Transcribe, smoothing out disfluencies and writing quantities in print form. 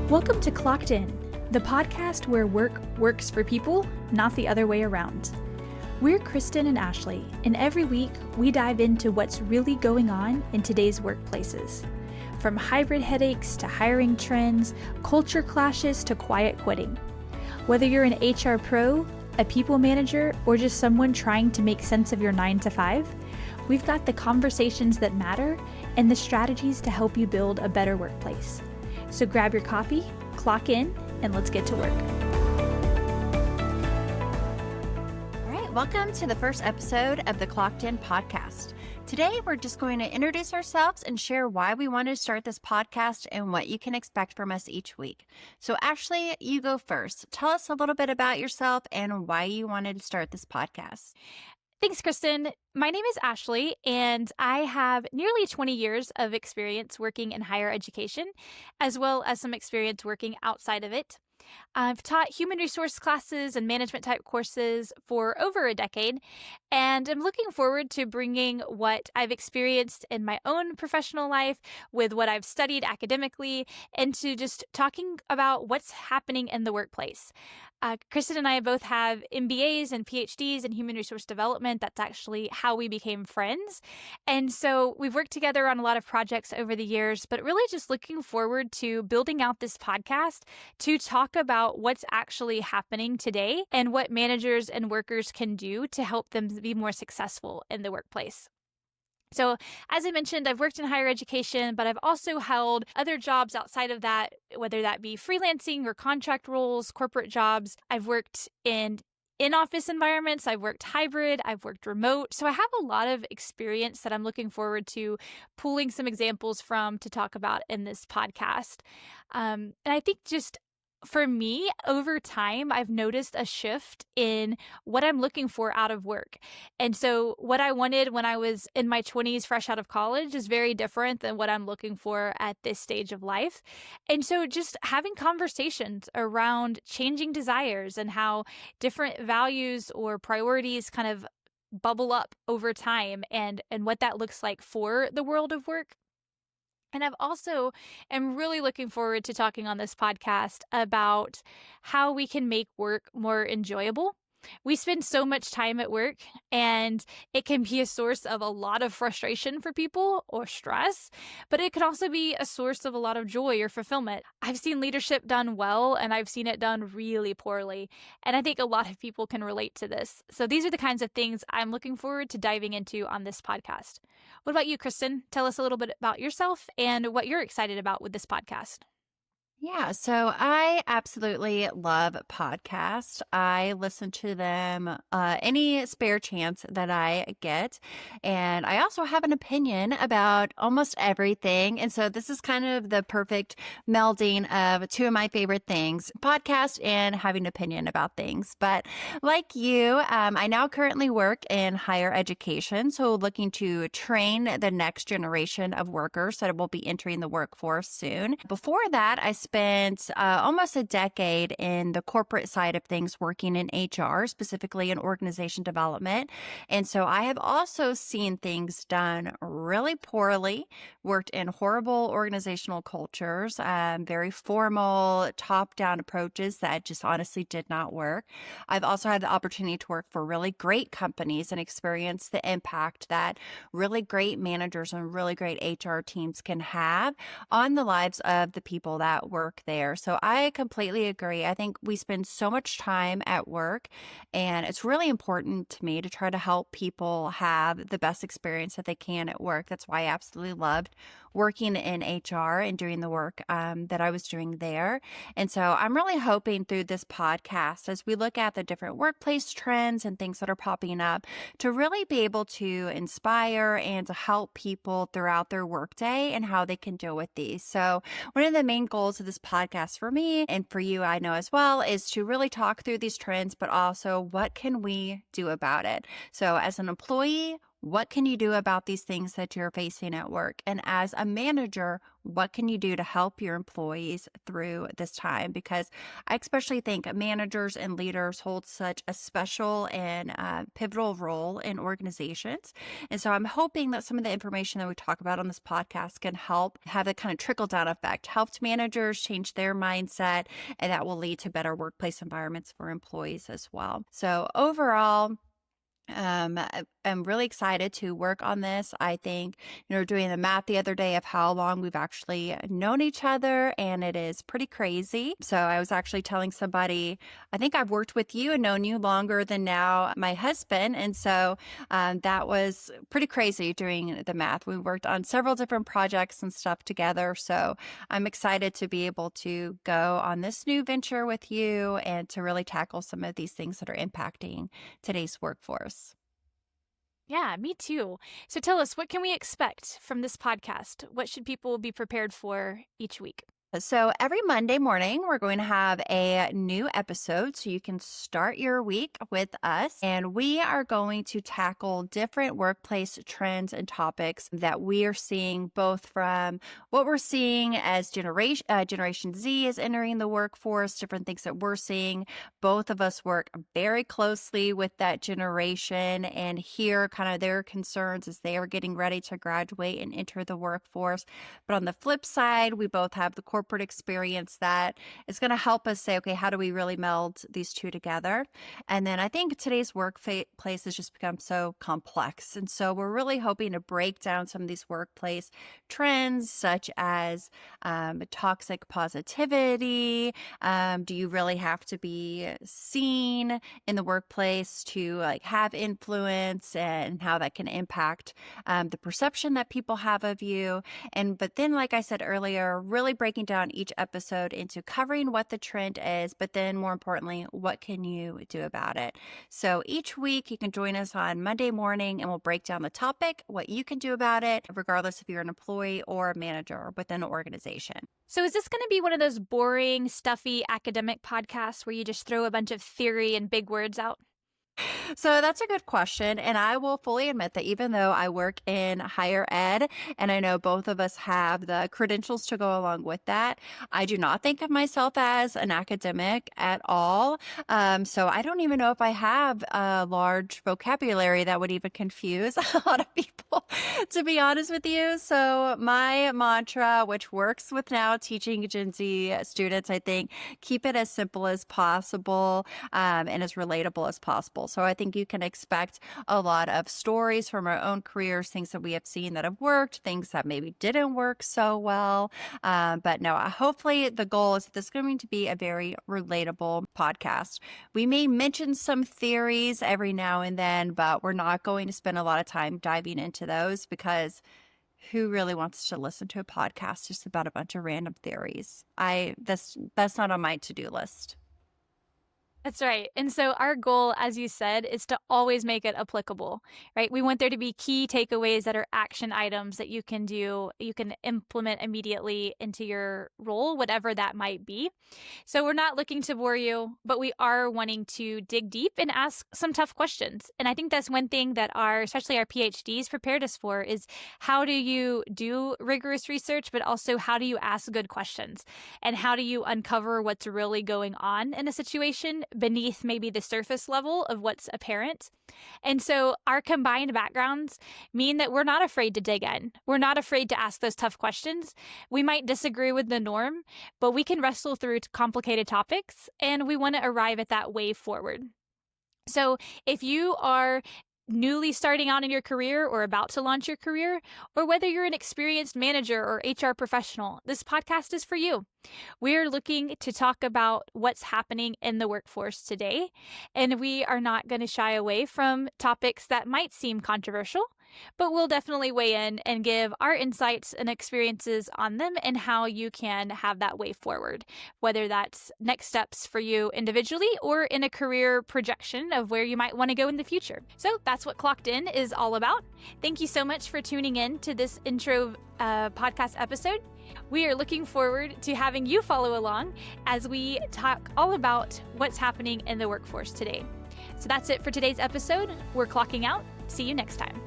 Welcome to Clocked In, the podcast where work works for people, not the other way around. We're Kristen and Ashley, and every week we dive into what's really going on in today's workplaces. From hybrid headaches to hiring trends, culture clashes to quiet quitting. Whether you're an HR pro, a people manager, or just someone trying to make sense of your 9 to 5, we've got the conversations that matter and the strategies to help you build a better workplace. So grab your coffee, clock in, and let's get to work. All right, welcome to the first episode of the Clocked In podcast. Today, we're just going to introduce ourselves and share why we wanted to start this podcast and what you can expect from us each week. So Ashley, you go first. Tell us a little bit about yourself and why you wanted to start this podcast. Thanks, Kristen. My name is Ashley, and I have nearly 20 years of experience working in higher education, as well as some experience working outside of it. I've taught human resource classes and management type courses for over a decade, and I'm looking forward to bringing what I've experienced in my own professional life with what I've studied academically into just talking about what's happening in the workplace. Kristen and I both have MBAs and PhDs in human resource development. That's actually how we became friends. And so we've worked together on a lot of projects over the years, but really just looking forward to building out this podcast to talk about what's actually happening today and what managers and workers can do to help them be more successful in the workplace. So, as I mentioned, I've worked in higher education, but I've also held other jobs outside of that, whether that be freelancing or contract roles, corporate jobs. I've worked in-office environments, I've worked hybrid, I've worked remote. So I have a lot of experience that I'm looking forward to pulling some examples from to talk about in this podcast. And I think just for me, over time, I've noticed a shift in what I'm looking for out of work. And so what I wanted when I was in my 20s, fresh out of college, is very different than what I'm looking for at this stage of life. And so just having conversations around changing desires and how different values or priorities kind of bubble up over time and what that looks like for the world of work. And I've also am really looking forward to talking on this podcast about how we can make work more enjoyable. We spend so much time at work, and it can be a source of a lot of frustration for people or stress, but it can also be a source of a lot of joy or fulfillment. I've seen leadership done well, and I've seen it done really poorly, and I think a lot of people can relate to this. So these are the kinds of things I'm looking forward to diving into on this podcast. What about you, Kristen? Tell us a little bit about yourself and what you're excited about with this podcast. Yeah, so I absolutely love podcasts. I listen to them any spare chance that I get. And I also have an opinion about almost everything. And so this is kind of the perfect melding of two of my favorite things, podcast and having an opinion about things. But like you, I now currently work in higher education. So looking to train the next generation of workers that will be entering the workforce soon. Before that, I spent almost a decade in the corporate side of things working in HR, specifically in organization development. And so I have also seen things done really poorly, worked in horrible organizational cultures, very formal, top-down approaches that just honestly did not work. I've also had the opportunity to work for really great companies and experience the impact that really great managers and really great HR teams can have on the lives of the people that work there. So I completely agree. I think we spend so much time at work, and it's really important to me to try to help people have the best experience that they can at work. That's why I absolutely loved working in HR and doing the work that I was doing there. And so I'm really hoping through this podcast, as we look at the different workplace trends and things that are popping up, to really be able to inspire and to help people throughout their workday and how they can deal with these. So one of the main goals of this podcast for me and for you, I know as well, is to really talk through these trends, but also what can we do about it? So as an employee, what can you do about these things that you're facing at work? And as a manager, what can you do to help your employees through this time? Because I especially think managers and leaders hold such a special and pivotal role in organizations. And so I'm hoping that some of the information that we talk about on this podcast can help have a kind of trickle down effect, help managers change their mindset, and that will lead to better workplace environments for employees as well. So overall, I'm really excited to work on this. I think, doing the math the other day of how long we've actually known each other, and it is pretty crazy. So I was actually telling somebody, I think I've worked with you and known you longer than now my husband. And so that was pretty crazy doing the math. We worked on several different projects and stuff together. So I'm excited to be able to go on this new venture with you and to really tackle some of these things that are impacting today's workforce. Yeah, me too. So tell us, what can we expect from this podcast? What should people be prepared for each week? So every Monday morning, we're going to have a new episode so you can start your week with us. And we are going to tackle different workplace trends and topics that we are seeing, both from what we're seeing as Generation Z is entering the workforce, different things that we're seeing. Both of us work very closely with that generation and hear kind of their concerns as they are getting ready to graduate and enter the workforce. But on the flip side, we both have the corporate experience that is going to help us say, okay, how do we really meld these two together? And then I think today's workplace has just become so complex. And so we're really hoping to break down some of these workplace trends, such as toxic positivity. Do you really have to be seen in the workplace to have influence, and how that can impact the perception that people have of you? But then, like I said earlier, really breaking down each episode into covering what the trend is, but then more importantly, what can you do about it? So each week you can join us on Monday morning and we'll break down the topic, what you can do about it, regardless if you're an employee or a manager within an organization. So is this going to be one of those boring, stuffy academic podcasts where you just throw a bunch of theory and big words out? So that's a good question. And I will fully admit that even though I work in higher ed, and I know both of us have the credentials to go along with that, I do not think of myself as an academic at all. So I don't even know if I have a large vocabulary that would even confuse a lot of people, to be honest with you. So my mantra, which works with now teaching Gen Z students, I think, keep it as simple as possible and as relatable as possible. So I think you can expect a lot of stories from our own careers, things that we have seen that have worked, things that maybe didn't work so well. But no, hopefully the goal is that this is going to be a very relatable podcast. We may mention some theories every now and then, but we're not going to spend a lot of time diving into those, because who really wants to listen to a podcast just about a bunch of random theories? That's not on my to-do list. That's right. And so our goal, as you said, is to always make it applicable, right? We want there to be key takeaways that are action items that you can do, you can implement immediately into your role, whatever that might be. So we're not looking to bore you, but we are wanting to dig deep and ask some tough questions. And I think that's one thing that especially our PhDs prepared us for, is how do you do rigorous research, but also how do you ask good questions? And how do you uncover what's really going on in a situation beneath maybe the surface level of what's apparent? And so our combined backgrounds mean that we're not afraid to dig in. We're not afraid to ask those tough questions. We might disagree with the norm, but we can wrestle through complicated topics, and we want to arrive at that way forward. So if you are newly starting out in your career or about to launch your career, or whether you're an experienced manager or HR professional, this podcast is for you. We're looking to talk about what's happening in the workforce today, and we are not going to shy away from topics that might seem controversial, but we'll definitely weigh in and give our insights and experiences on them and how you can have that way forward, whether that's next steps for you individually or in a career projection of where you might want to go in the future. So that's what Clocked In is all about. Thank you so much for tuning in to this intro podcast episode. We are looking forward to having you follow along as we talk all about what's happening in the workforce today. So that's it for today's episode. We're clocking out. See you next time.